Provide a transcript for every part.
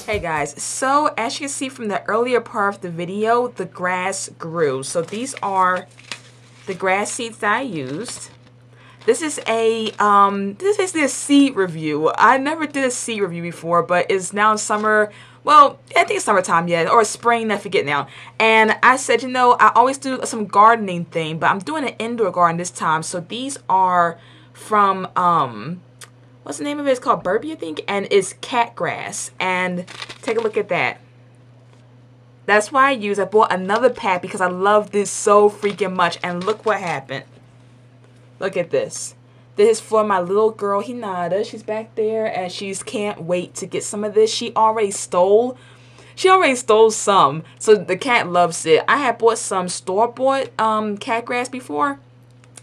Hey guys, so as you can see from the earlier part of the video, the grass grew. So these are the grass seeds that I used. This is basically a seed review. I never did a seed review before, but it's now summer. Well, I think it's summertime yet, or spring, I forget now. And I said, you know, I always do some gardening thing, but I'm doing an indoor garden this time. So these are from, what's the name of it? It's called Burpee, I think, and it's cat grass. And take a look at that. That's why I bought another pack because I love this so freaking much. And look what happened. Look at this. This is for my little girl, Hinata. She's back there, and she can't wait to get some of this. She already stole some, so the cat loves it. I had bought some store-bought cat grass before.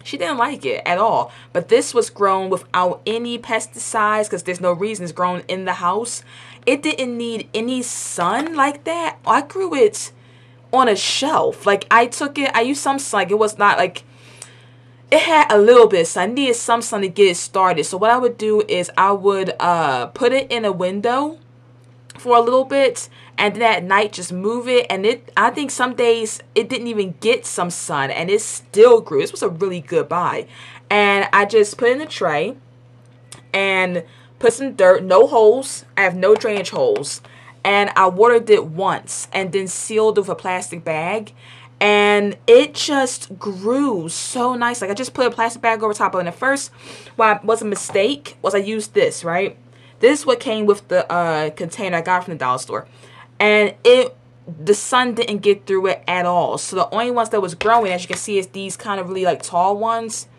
She didn't like it at all. But this was grown without any pesticides because there's no reason it's grown in the house. It didn't need any sun like that. I grew it on a shelf. Like, I used some sun. Like, it was not like... It had a little bit of sun. I needed some sun to get it started. So what I would do is I would put it in a window for a little bit, and then at night just move it. And I think some days it didn't even get some sun, and it still grew. This was a really good buy. And I just put it in a tray and put some dirt, no holes. I have no drainage holes. And I watered it once and then sealed it with a plastic bag. And it just grew so nice. Like, I just put a plastic bag over top of it. And at first, what was a mistake was I used this, right? This is what came with the container I got from the dollar store. And the sun didn't get through it at all. So the only ones that was growing, as you can see, is these kind of really like tall ones.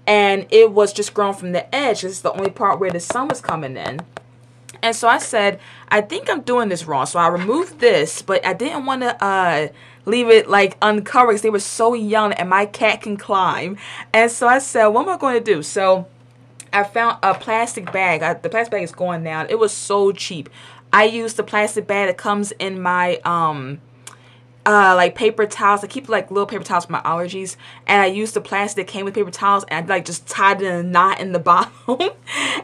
And it was just growing from the edge. This is the only part where the sun was coming in. And so I said, I think I'm doing this wrong. So I removed this, but I didn't want to leave it like uncovered because they were so young and my cat can climb. And so I said, what am I going to do? So I found a plastic bag. The plastic bag is going down. It was so cheap. I used the plastic bag that comes in my like paper towels. I keep like little paper towels for my allergies, and I used the plastic that came with paper towels, and I like just tied it in a knot in the bottom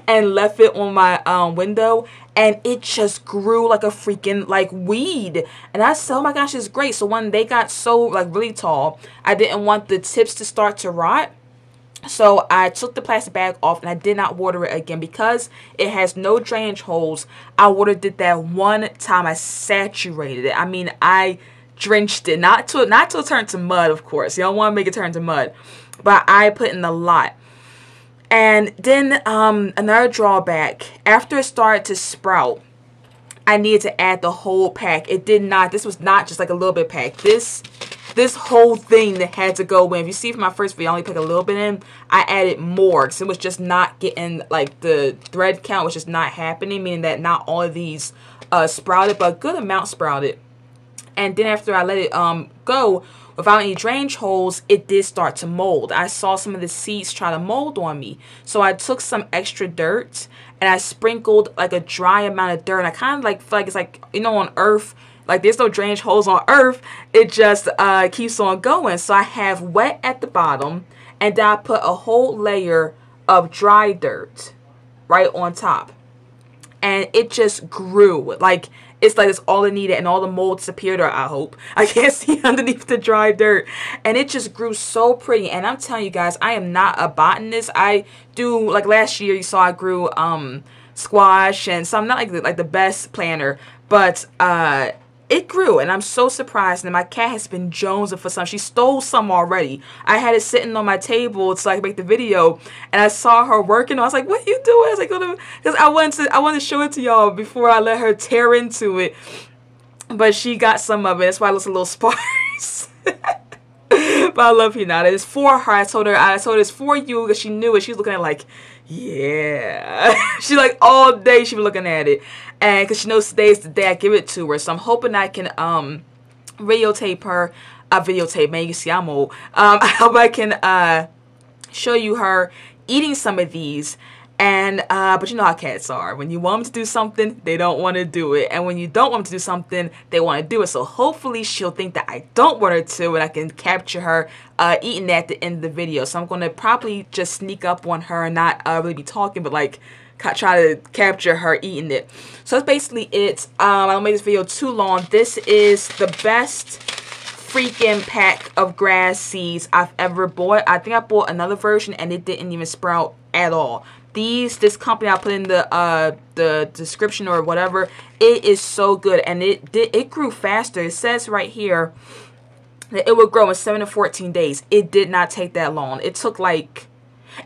and left it on my window, and it just grew like a freaking like weed. And I said, oh my gosh, it's great. So when they got so like really tall, I didn't want the tips to start to rot. So I took the plastic bag off, and I did not water it again because it has no drainage holes. I watered it that one time. I saturated it. I mean, I drenched it, not till it turned to mud, of course. You don't want to make it turn to mud, but I put in a lot. And then another drawback, after it started to sprout, I needed to add the whole pack. It did not. This was not just like a little bit pack. This whole thing that had to go in. If you see from my first video, I only put a little bit in. I added more because it was just not getting, like, the thread count was just not happening, meaning that not all of these sprouted, but a good amount sprouted. And then after I let it go, without any drainage holes, it did start to mold. I saw some of the seeds try to mold on me. So I took some extra dirt and I sprinkled like a dry amount of dirt. And I kind of like feel like it's like, you know, on Earth, like there's no drainage holes on Earth. It just keeps on going. So I have wet at the bottom, and then I put a whole layer of dry dirt right on top. And it just grew. Like, it's like it's all it needed, and all the mold disappeared, or I hope. I can't see underneath the dry dirt. And it just grew so pretty. And I'm telling you guys, I am not a botanist. I do, like last year, you saw I grew squash, and so I'm not like the best planter. But it grew, and I'm so surprised. And my cat has been jonesing for some. She stole some already. I had it sitting on my table so I could make the video, and I saw her working. I was like, "What are you doing?" I was like, "Because I wanted to show it to y'all before I let her tear into it." But she got some of it. That's why it looks a little sparse. But I love Hinata. It's for her. I told her it's for you because she knew it. She was looking at it like, yeah. She like all day she was looking at it. And because she knows today's the day I give it to her. So I'm hoping I can videotape her. Videotape, man, you see I'm old. I hope I can show you her eating some of these. And but you know how cats are. When you want them to do something, they don't want to do it. And when you don't want them to do something, they want to do it. So hopefully she'll think that I don't want her to, and I can capture her eating at the end of the video. So I'm going to probably just sneak up on her and not really be talking, but like try to capture her eating it. So that's basically it. I don't make this video too long. This is the best freaking pack of grass seeds I've ever bought. I think I bought another version and it didn't even sprout at all. This company I put in the description or whatever, it is so good, and it grew faster. It says right here that it would grow in 7 to 14 days. It did not take that long. It took like,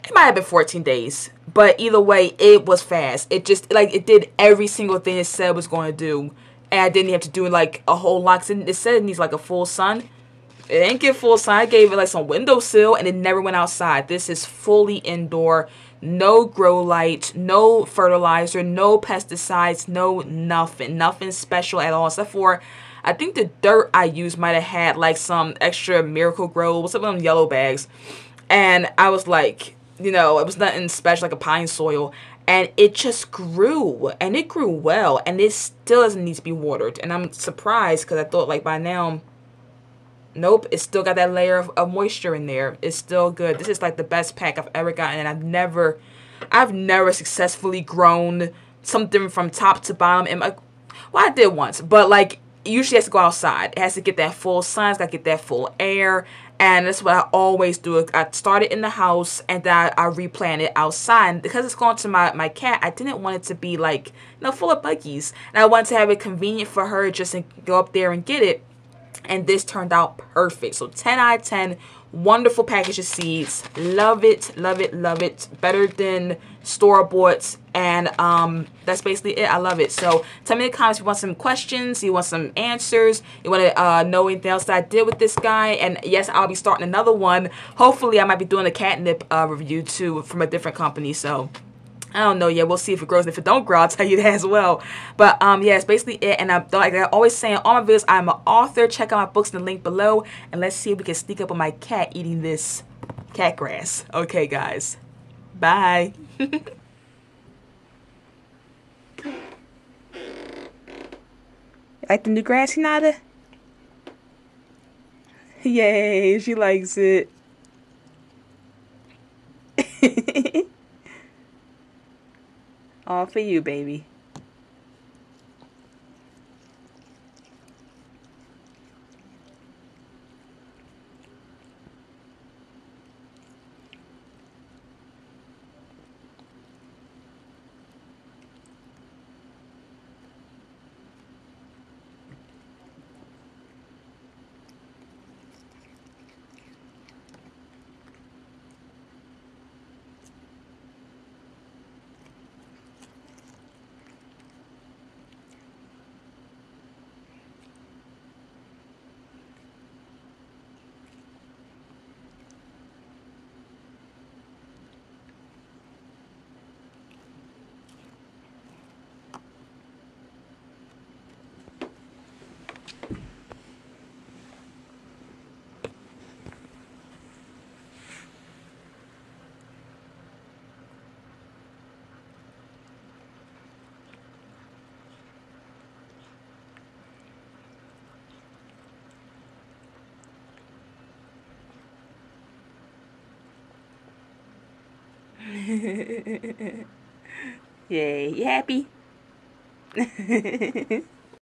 it might have been 14 days, but either way, it was fast. It just, like, it did every single thing it said it was going to do, and I didn't have to do like a whole lot. It said it needs like a full sun. It didn't get full sun. I gave it like some windowsill, and it never went outside. This is fully indoor. No grow light, no fertilizer, no pesticides, no nothing. Nothing special at all, except for, I think the dirt I used might have had like some extra Miracle Grow, some of them yellow bags. And I was like, you know, it was nothing special, like a pine soil. And it just grew, and it grew well, and it still doesn't need to be watered. And I'm surprised, because I thought like by now, nope, it's still got that layer of moisture in there. It's still good. This is like the best pack I've ever gotten, and I've never successfully grown something from top to bottom. And well, I did once, but like, usually it has to go outside. It has to get that full sun. It's got to get that full air. And that's what I always do. I start it in the house, and then I replant it outside. And because it's going to my cat, I didn't want it to be like, you know, full of buggies. And I wanted to have it convenient for her just to go up there and get it. And this turned out perfect. So 10 out of 10. Wonderful package of seeds. Love it, love it, love it. Better than store-bought. And that's basically it. I love it. So tell me in the comments if you want some questions, you want some answers, you want to know anything else that I did with this guy. And yes, I'll be starting another one. Hopefully I might be doing a catnip review too from a different company. So I don't know yet. We'll see if it grows. And if it don't grow, I'll tell you that as well. But yeah, it's basically it. And like I always say in all my videos, I'm an author. Check out my books in the link below. And let's see if we can sneak up on my cat eating this cat grass. Okay, guys. Bye. Like the new grass, Hinata? Yay, she likes it. All for you, baby. Yay, you happy?